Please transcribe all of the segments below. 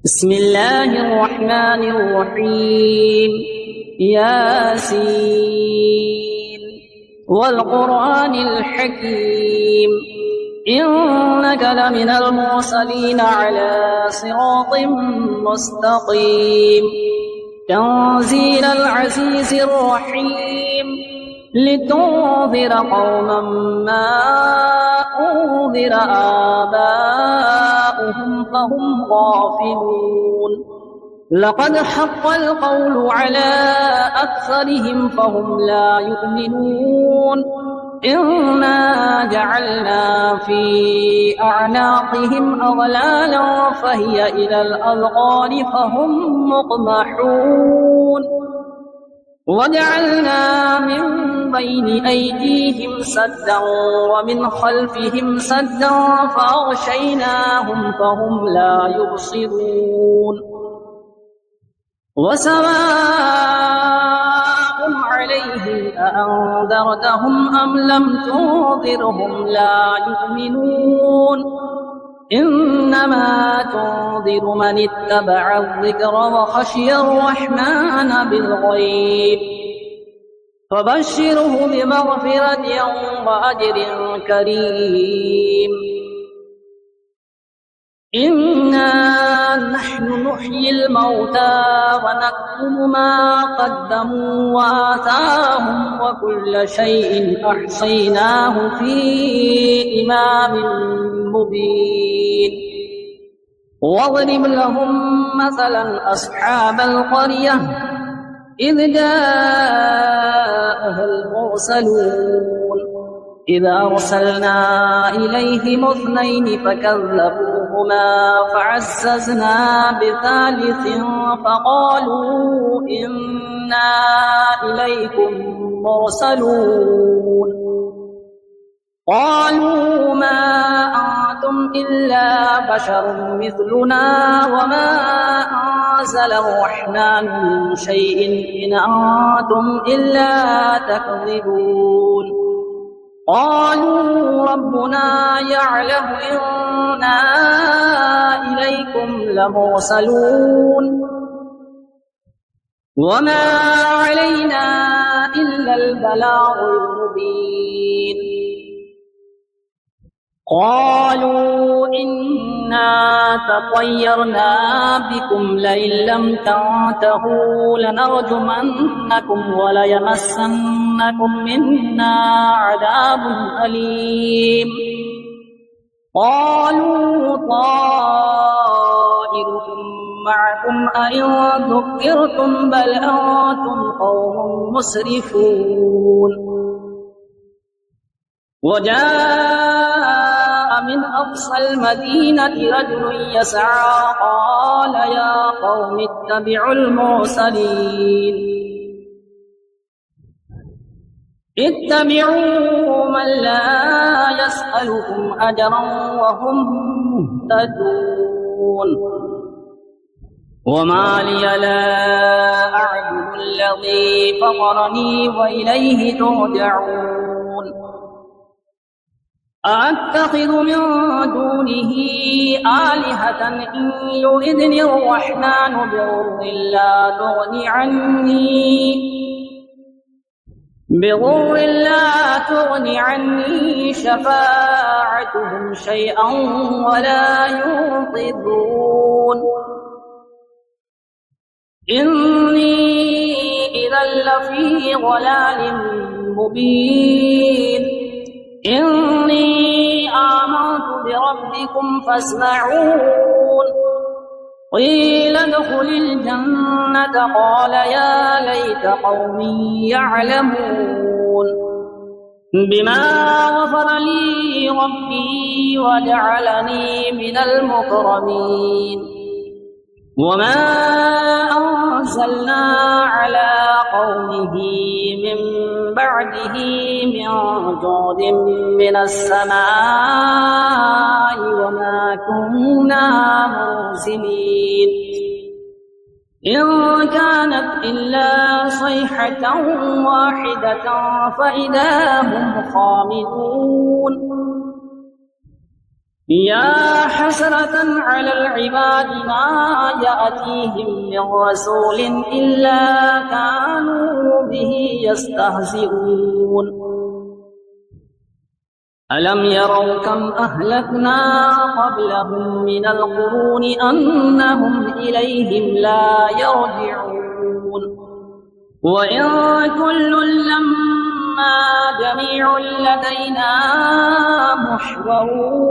بسم الله الرحمن الرحيم. ياسين والقرآن الحكيم إنك لمن المرسلين على صراط مستقيم تنزيل العزيز الرحيم لتنذر قوما ما أنذر آباؤهم فهم غافلون لقد حق القول على أكثرهم فهم لا يؤمنون إنا جعلنا في أعناقهم أغلالا فهي إلى الأذقان فهم مقمحون وجعلنا من بين أيديهم سدا ومن خلفهم سدا فأغشيناهم فهم لا يبصرون وسواء عليهم أأنذرتهم أم لم تنذرهم لا يؤمنون إنما تنذر من اتبع الذكر وخشي الرحمن بالغيب فبشره بمغفرة وأجر كريم إنا نحن نحيي الموتى ونكتب ما قدموا وآثارهم وكل شيء أحصيناه في إمام مبين واضرب لهم مثلا أصحاب القرية إذ جاءها المرسلون إذ أرسلنا إليهم اثنين فكذبوهما فعززنا بثالث فقالوا إنا إليكم مرسلون قالوا ما أنتم إلا بشر مثلنا وما أنزل الرحمن من شيء إن أنتم إلا تكذبون قالوا ربنا يعلم إنا إليكم لمرسلون وما علينا إلا البلاغ المبين قالوا إنا تطيرنا بكم لئن لم تنتهوا لنرجمنكم وليمسنكم منا عذاب أليم قالوا طائركم معكم أئن ذكرتم بل أنتم قوم مسرفون وجاء من أقصى المدينة رجل يسعى قال يا قوم اتبعوا المرسلين اتبعوا من لا يسألكم أجرا وهم مهتدون وما لي لا أعبد الذي فطرني وإليه ترجعون أأتخذ من دونه آلهة إن يردني الرحمن بضر لا تغني عني شفاعتهم شيئا ولا ينقذون إني إذا لفي ضلال مبين إني آمنت بربكم فاسمعون قيل ادخل الجنة قال يا ليت قومي يعلمون بما غفر لي ربي وجعلني من المكرمين وما أنزلنا على قومه من بعده من جود من السماء وما كنا منزلين إن كانت إلا صيحة واحدة فإذا هم خامدون يا حسرة على العباد ما يأتيهم من رسول إلا كانوا به يستهزئون ألم يروا كم أهلكنا قبلهم من القرون أنهم إليهم لا يرجعون وإن كل لما جميع لدينا محضرون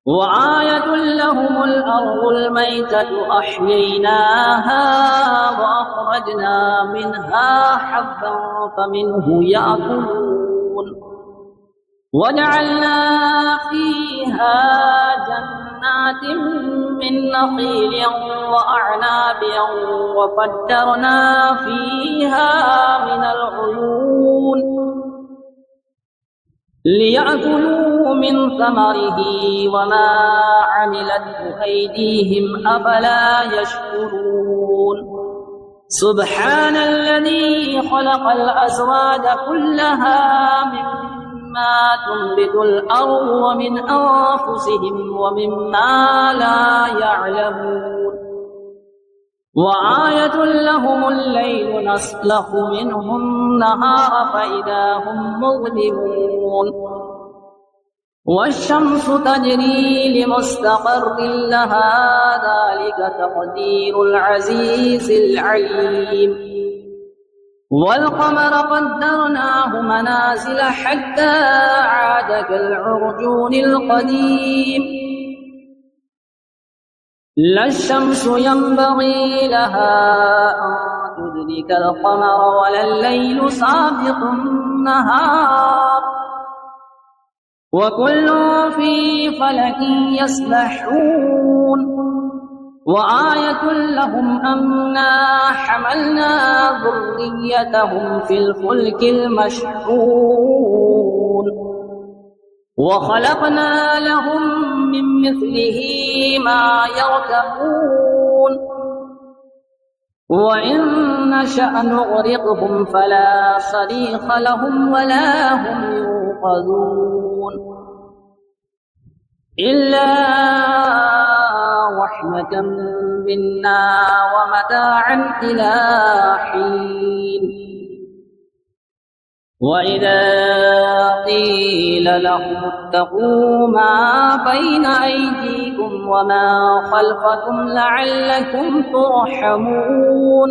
وآية لهم الأرض الميتة أحييناها وأخرجنا منها حبا فمنه يأكلون وجعلنا فيها جنات من نخيل وأعناب وفجرنا فيها من العيون ليأكلوا من ثمره وما عملته أيديهم أفلا يشكرون سبحان الذي خلق الأزواج كلها مما تنبت الأرض ومن أنفسهم ومما لا يعلمون وآية لهم الليل نسلخ منه النهار فإذا هم مظلمون والشمس تجري لمستقر لها ذلك تقدير العزيز العليم والقمر قدرناه منازل حتى عاد كالعرجون القديم لا الشمس ينبغي لها أن تدرك القمر ولا الليل سابق النهار وكل في فلك يسبحون وآية لهم أنا حملنا ذريتهم في الفلك المشحون وخلقنا لهم من مثله ما يركبون وإن نشأ نغرقهم فلا صريخ لهم ولا هم ينقذون إلا رحمة منا ومتاعا إلى حين وإذا قيل لهم اتقوا ما بين أيديكم وما خلفكم لعلكم ترحمون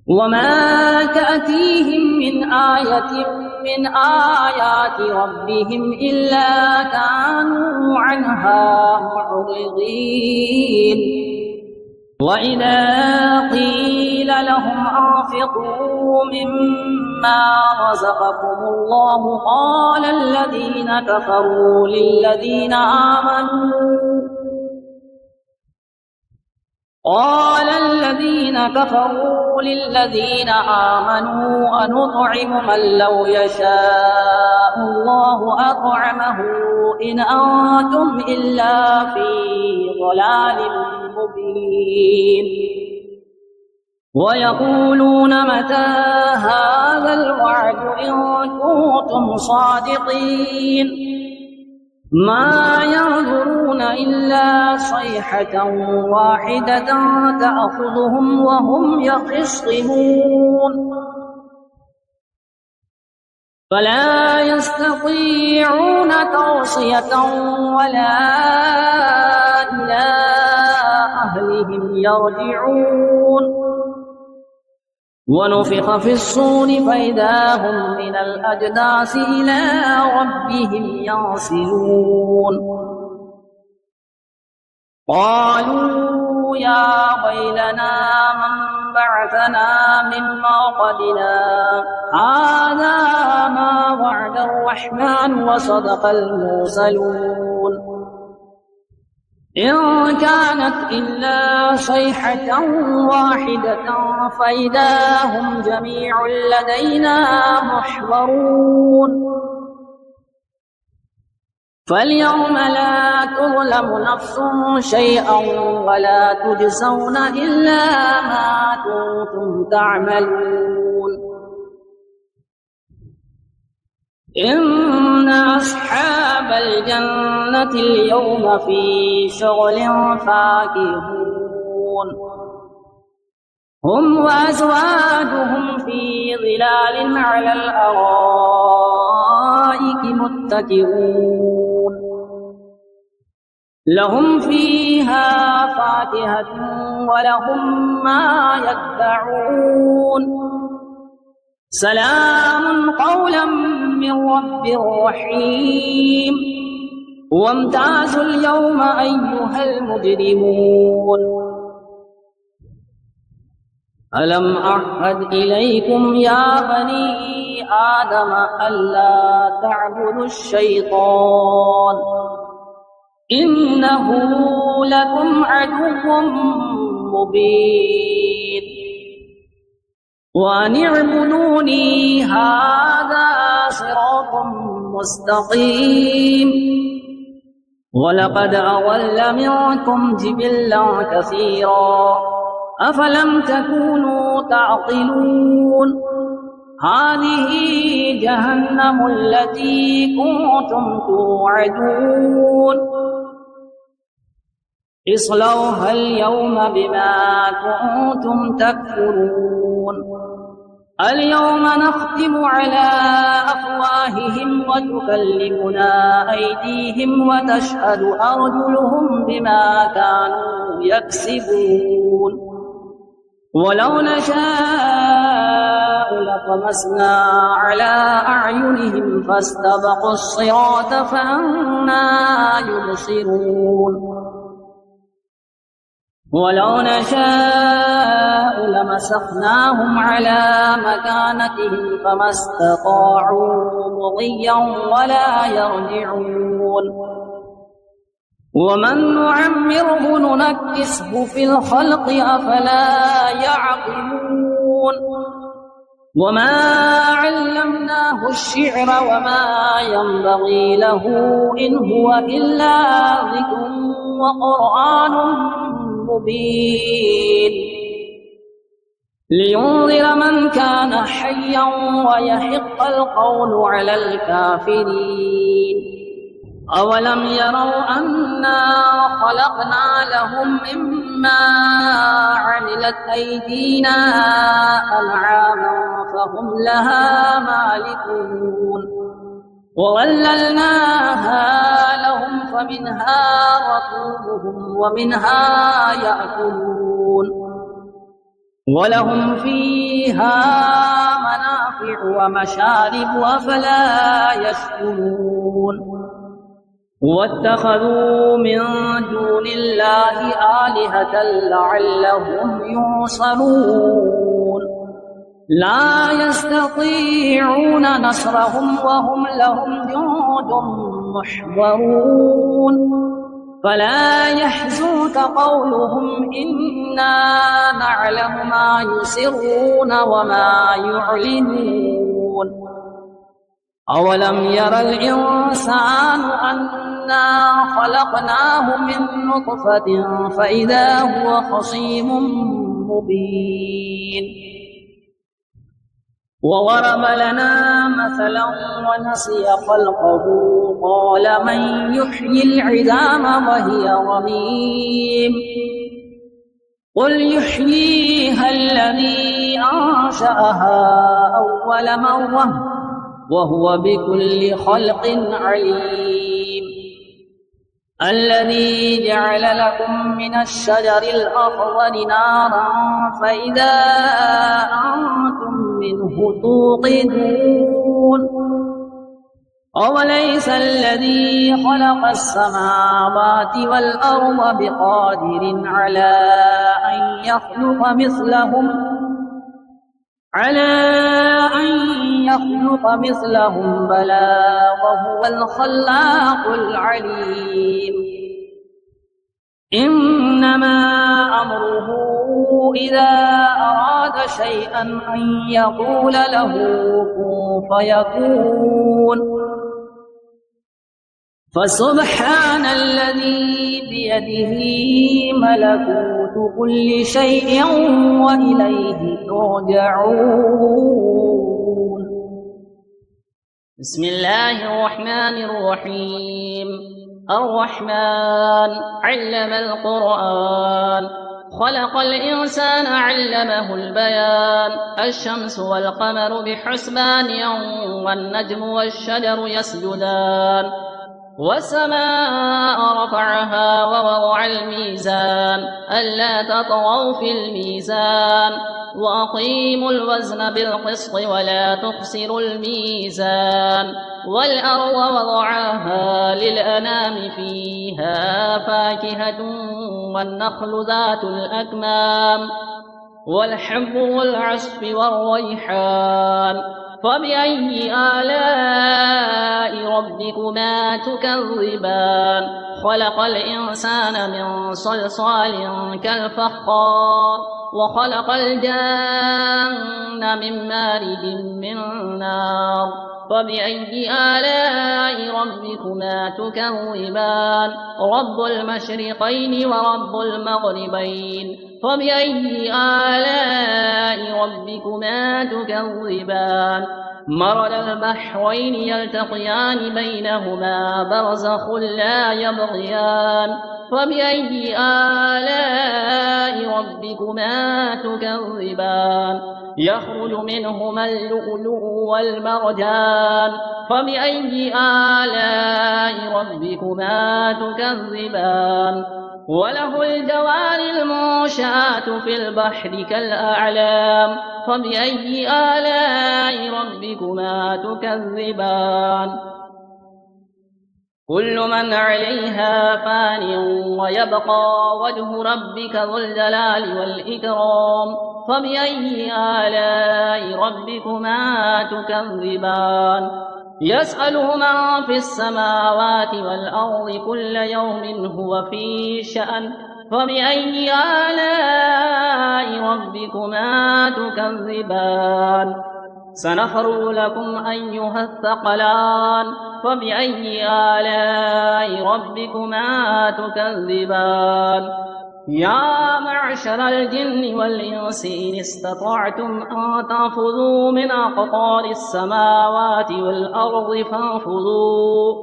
وما تأتيهم من آية من آيات ربهم إلا كانوا عنها معرضين وإذا قيل لهم أنفقوا مما رزقكم الله قال الذين كفروا للذين آمنوا أنطعم من لو يشاء الله أطعمه إن أنتم إلا في ضلال مبين ويقولون متى هذا الوعد إن كنتم صادقين ما ينظرون إلا صيحة واحدة تأخذهم وهم يخصمون فلا يستطيعون توصية ولا إلى أهلهم يرجعون ونفخ في الصور فإذا هم من الأجداث إلى ربهم ينسلون قالوا يا ويلنا من بعثنا من مرقدنا هذا ما وعد الرحمن وصدق المرسلون إن كانت إلا صيحة واحدة فإذا هم جميع لدينا محضرون فاليوم لا تظلم نفس شيئا ولا تجزون إلا ما كنتم تعملون إن أصحاب الجنة اليوم في شغل فاكهون هم وأزواجهم في ظلال على الأرائك متكئون لهم فيها فاكهة ولهم ما يدعون سلام قولا من رب رحيم وامتازوا اليوم أيها المجرمون ألم أعهد إليكم يا بني آدم ألا تعبدوا الشيطان إنه لكم عدو مبين وأن اعبدوني هذا صراط مستقيم ولقد أضل منكم جبلا كثيرا أفلم تكونوا تعقلون هذه جهنم التي كنتم توعدون اصلوها اليوم بما كنتم تكفرون اليوم نختم على أفواههم وتكلمنا أيديهم وتشهد أرجلهم بما كانوا يكسبون ولو نشاء لطمسنا على أعينهم فاستبقوا الصراط فأنى يبصرون ولو نشاء لمسخناهم على مكانتهم فما استطاعوا مضيا ولا يرجعون ومن نعمره ننكسه في الخلق أفلا يعقلون وما علمناه الشعر وما ينبغي له إن هو إلا ذكر وقرآن مبين لينذر من كان حيا ويحق القول على الكافرين أولم يروا أنا خلقنا لهم مما عملت أيدينا أنعاما فهم لها مالكون وظللناها لهم فمنها ركوبهم ومنها يأكلون ولهم فيها منافع ومشارب أفلا يشكرون واتخذوا من دون الله آلهة لعلهم ينصرون لا يستطيعون نصرهم وهم لهم جند محضرون فلا يحزنك قولهم إنا نعلم ما يسرون وما يعلنون أولم ير الإنسان أنا خلقناه من نطفة فإذا هو خصيم مبين وضرب لنا مثلا ونسي خلقه قال من يحيي العظام وهي رميم قل يحييها الذي أنشأها أول مرة وهو بكل خلق عليم الذي جعل لكم من الشجر الأخضر نارا فإذا أنتم منه توقدون أوليس الذي خلق السماوات والأرض بقادر على أن يخلق مثلهم بلى وهو الخلاق العليم إنما أمره إذا أراد شيئا أن يقول له كن فيكون فسبحان الذي بيده ملكوت كل شيء وإليه ترجعون بسم الله الرحمن الرحيم. الرحمن علم القرآن، خلق الإنسان علمه البيان. الشمس والقمر بحسبان والنجم والشجر يسجدان. والسماء رفعها ووضع الميزان ألا تطغوا في الميزان وأقيموا الوزن بالقسط ولا تخسروا الميزان. والأرض وضعها للأنام فيها فاكهة والنخل ذات الأكمام والحب والعصف والريحان. فبأي آلاء ربكما تكذبان؟ خلق الإنسان من صلصال كالفخار وخلق الجن من مارج من نار. فبأي آلاء ربكما تكذبان؟ رب المشرقين ورب المغربين. فبأي آلاء ربكما تكذبان؟ مرج البحرين يلتقيان بينهما برزخ لا يبغيان. فبأي آلاء ربكما تكذبان؟ يخرج منهما اللؤلؤ والمرجان. فبأي آلاء ربكما تكذبان؟ وله الجوار المنشآت في البحر كالأعلام. فبأي آلاء ربكما تكذبان؟ كل من عليها فان ويبقى وجه ربك ذو الجلال والإكرام. فبأي آلاء ربكما تكذبان؟ يسأله من في السماوات والأرض كل يوم هو في شأن. فبأي آلاء ربكما تكذبان؟ سنفرغ لكم أيها الثقلان. فبأي آلاء ربكما تكذبان؟ يا معشر الجن والإنس إن استطعتم أن تنفذوا من أقطار السماوات والأرض فانفذوا،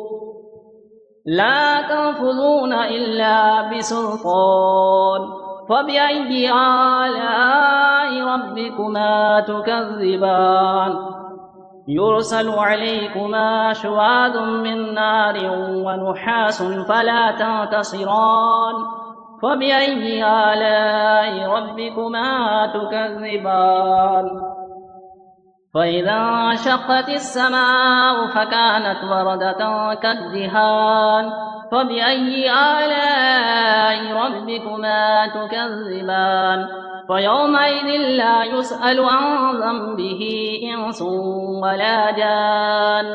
لا تنفذون إلا بسلطان. فبأي آلاء ربكما تكذبان؟ يرسل عليكما شواظ من نار ونحاس فلا تنتصران. فبأي آلاء ربكما تكذبان؟ فإذا انشقت السماء فكانت وردة كالدهان. فبأي آلاء ربكما تكذبان؟ فيومئذ لا يسأل عن ذنبه إنس ولا جان.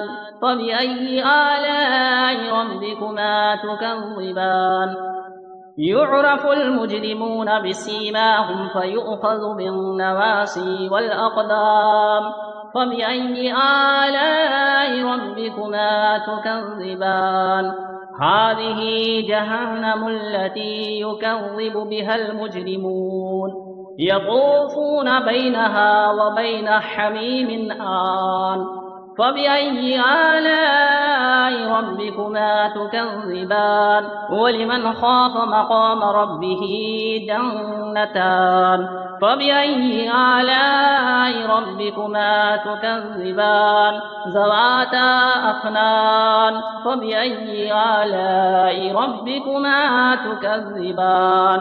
فبأي آلاء ربكما تكذبان؟ يعرف المجرمون بسيماهم فيؤخذ بالنواصي والأقدام. فبأي آلاء ربكما تكذبان؟ هذه جهنم التي يكذب بها المجرمون يطوفون بينها وبين حميم آن. فبأي آلاء ربكما تكذبان؟ ولمن خاف مقام ربه جنتان. فبأي آلاء ربكما تكذبان؟ ذواتا أفنان. فبأي آلاء ربكما تكذبان؟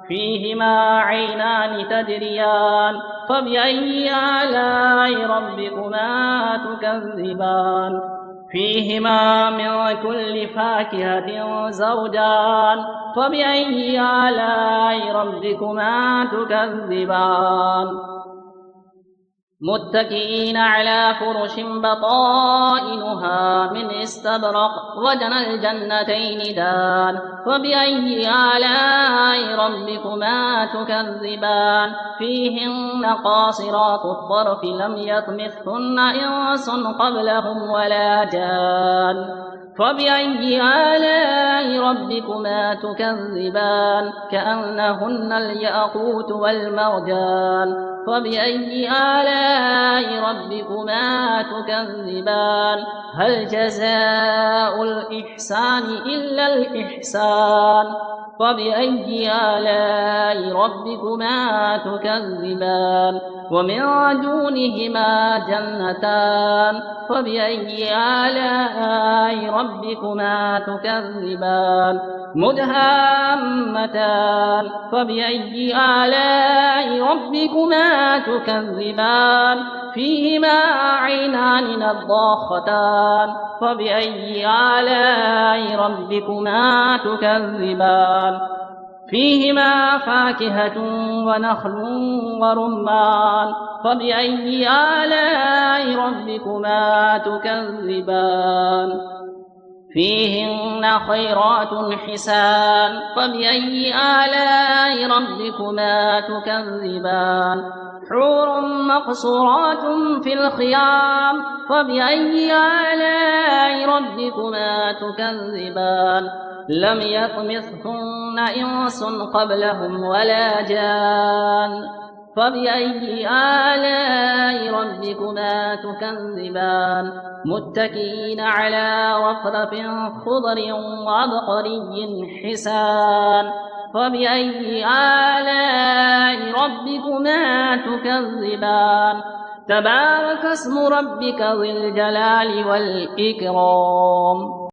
فيهما عينان تجريان. فبأي آلاء ربكما تكذبان؟ فيهما من كل فاكهة زوجان. فبأي آلاء ربكما تكذبان؟ متكئين على فرش بطائنها من استبرق وجنى الجنتين دان. فبأي آلاء ربكما تكذبان؟ فيهن قاصرات الطرف لم يطمثهن إنس قبلهم ولا جان. فبأي آلاء ربكما تكذبان كأنهن الياقوت والمرجان فبأي آلاء ربكما تكذبان هل جزاء الإحسان إلا الإحسان فبأي آلاء ربكما تكذبان ومن دونهما جنتان فبأي آلاء ربكما تكذبان مدهامتان فبأي آلاء ربكما تكذبان فيهما عينان نضاختان فبأي آلاء ربكما تكذبان فيهما فاكهة ونخل ورمان فبأي آلاء ربكما تكذبان فيهن خيرات حسان فبأي آلاء ربكما تكذبان حور مقصورات في الخيام فبأي آلاء ربكما تكذبان لم يطمثهن إنس قبلهم ولا جان فبأي آلاء ربكما تكذبان متكئين على رفرف خضر وعبقري حسان فبأي آلاء ربكما تكذبان تبارك اسم ربك ذي الجلال والإكرام